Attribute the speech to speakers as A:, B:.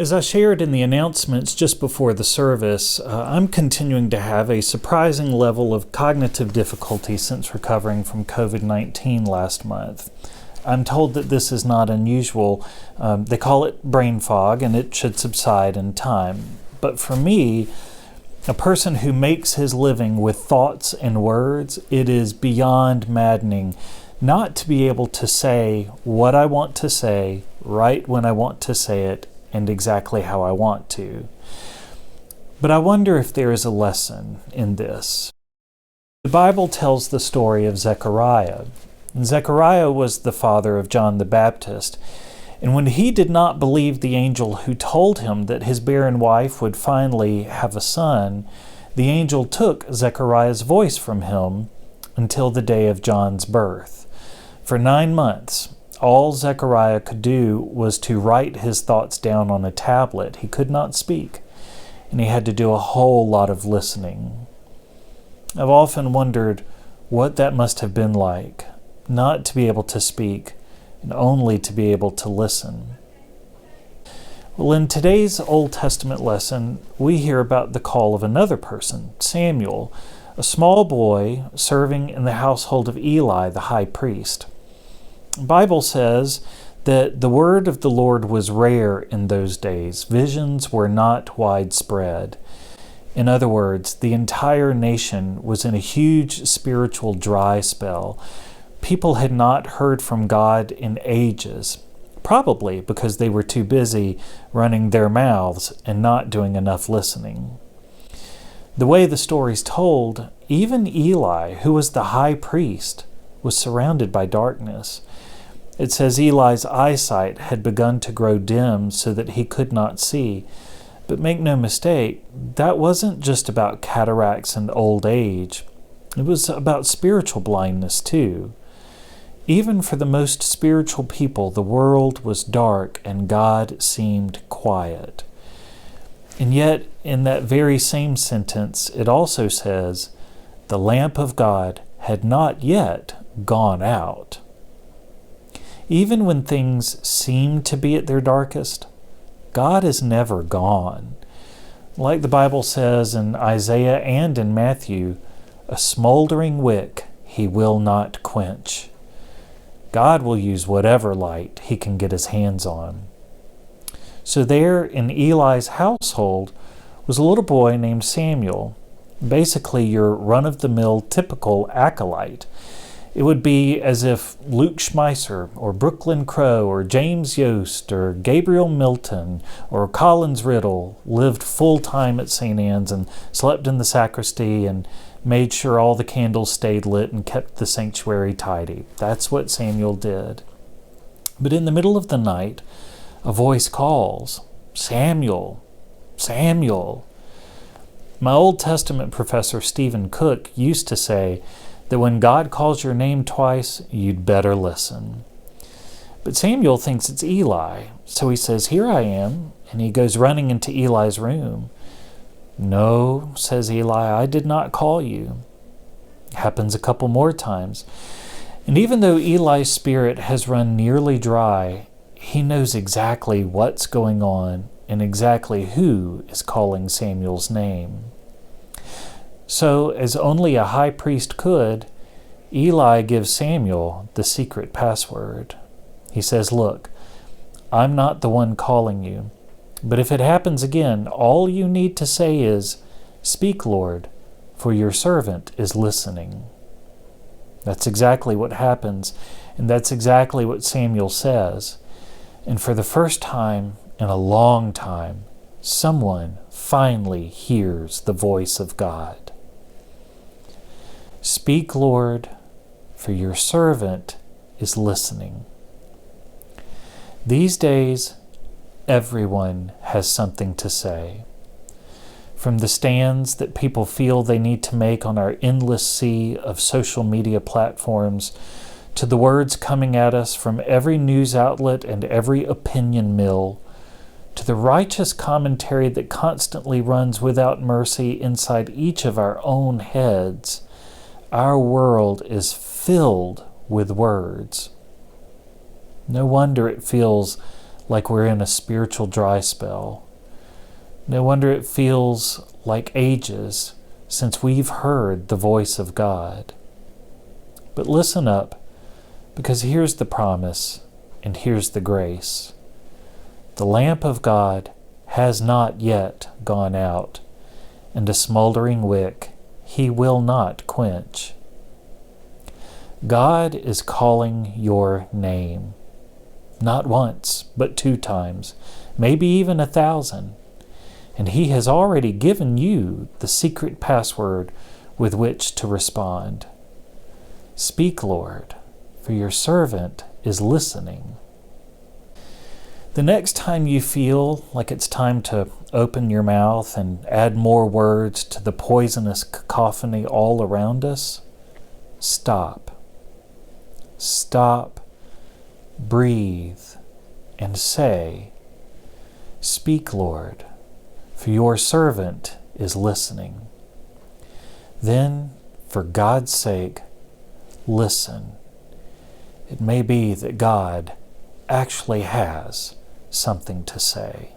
A: As I shared in the announcements just before the service, I'm continuing to have a surprising level of cognitive difficulty since recovering from COVID-19 last month. I'm told that this is not unusual. They call it brain fog, and it should subside in time. But for me, a person who makes his living with thoughts and words, it is beyond maddening not to be able to say what I want to say, right when I want to say it, and exactly how I want to. But I wonder if there is a lesson in this. The Bible tells the story of Zechariah. Zechariah was the father of John the Baptist, and when he did not believe the angel who told him that his barren wife would finally have a son, the angel took Zechariah's voice from him until the day of John's birth. For 9 months, all Zechariah could do was to write his thoughts down on a tablet. He could not speak, and he had to do a whole lot of listening. I've often wondered what that must have been like, not to be able to speak, and only to be able to listen. Well, in today's Old Testament lesson, we hear about the call of another person, Samuel, a small boy serving in the household of Eli, the high priest. The Bible says that the word of the Lord was rare in those days. Visions were not widespread. In other words, the entire nation was in a huge spiritual dry spell. People had not heard from God in ages, probably because they were too busy running their mouths and not doing enough listening. The way the story's told, even Eli, who was the high priest, was surrounded by darkness. It says Eli's eyesight had begun to grow dim so that he could not see. But make no mistake, that wasn't just about cataracts and old age. It was about spiritual blindness too. Even for the most spiritual people, the world was dark and God seemed quiet. And yet, in that very same sentence, it also says, the lamp of God had not yet gone out. Even when things seem to be at their darkest, God is never gone. Like the Bible says in Isaiah and in Matthew, a smoldering wick he will not quench. God will use whatever light he can get his hands on. So there in Eli's household was a little boy named Samuel, basically your run-of-the-mill typical acolyte. It would be as if Luke Schmeisser or Brooklyn Crow or James Yost or Gabriel Milton or Collins Riddle lived full-time at St. Anne's and slept in the sacristy and made sure all the candles stayed lit and kept the sanctuary tidy. That's what Samuel did. But in the middle of the night, a voice calls, Samuel, Samuel. My Old Testament professor Stephen Cook used to say that when God calls your name twice, you'd better listen. But Samuel thinks it's Eli, so he says, here I am, and he goes running into Eli's room. No, says Eli, I did not call you. It happens a couple more times. And even though Eli's spirit has run nearly dry, he knows exactly what's going on and exactly who is calling Samuel's name. So, as only a high priest could, Eli gives Samuel the secret password. He says, look, I'm not the one calling you, but if it happens again, all you need to say is, speak, Lord, for your servant is listening. That's exactly what happens, and that's exactly what Samuel says. And for the first time in a long time, someone finally hears the voice of God. Speak, Lord, for your servant is listening. These days, everyone has something to say. From the stands that people feel they need to make on our endless sea of social media platforms, to the words coming at us from every news outlet and every opinion mill, to the righteous commentary that constantly runs without mercy inside each of our own heads, our world is filled with words. No wonder it feels like we're in a spiritual dry spell. No wonder it feels like ages since we've heard the voice of God. But listen up, because here's the promise and here's the grace. The lamp of God has not yet gone out, and a smoldering wick He will not quench. God is calling your name, not once, but 2 times, maybe even 1,000. And He has already given you the secret password with which to respond. Speak, Lord, for your servant is listening. The next time you feel like it's time to open your mouth and add more words to the poisonous cacophony all around us, stop. Stop, breathe, and say, Speak, Lord, for your servant is listening. Then, for God's sake, listen. It may be that God actually has something to say.